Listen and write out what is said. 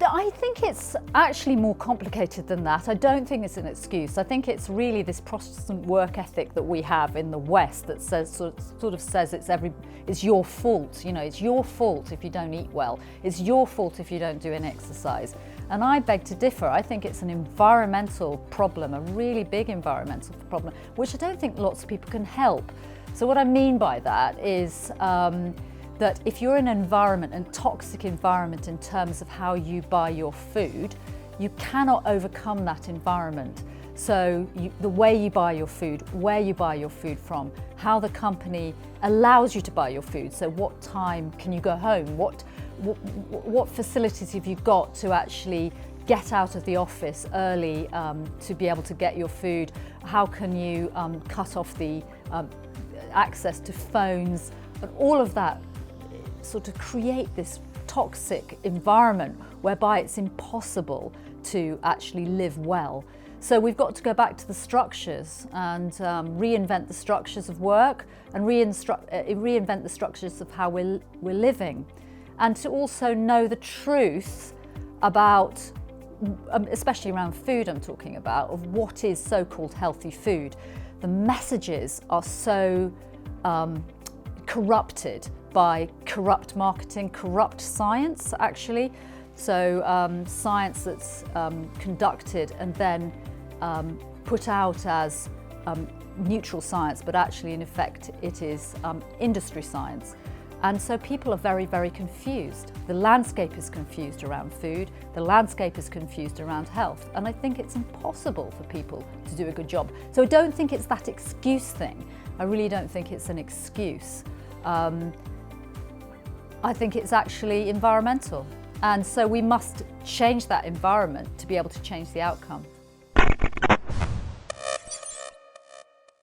I think it's actually more complicated than that. I don't think it's an excuse. I think it's really this Protestant work ethic that we have in the West that says sort of says it's your fault. You know, it's your fault if you don't eat well. It's your fault if you don't do any exercise. And I beg to differ. I think it's an environmental problem, a really big environmental problem, which I don't think lots of people can help. So what I mean by that is that if you're in an environment, a toxic environment in terms of how you buy your food, you cannot overcome that environment. So the way you buy your food, where you buy your food from, how the company allows you to buy your food. So what time can you go home? What facilities have you got to actually get out of the office early to be able to get your food? How can you cut off the access to phones? And all of that sort of create this toxic environment whereby it's impossible to actually live well. So we've got to go back to the structures and reinvent the structures of work and reinvent the structures of how we're living, and to also know the truth about, especially around food I'm talking about, of what is so-called healthy food. The messages are so corrupted by corrupt marketing, corrupt science actually. So science that's conducted and then put out as neutral science, but actually in effect it is industry science. And so people are very, very confused. The landscape is confused around food, the landscape is confused around health, and I think it's impossible for people to do a good job. So I don't think it's that excuse thing. I really don't think it's an excuse. I think it's actually environmental. And so we must change that environment to be able to change the outcome.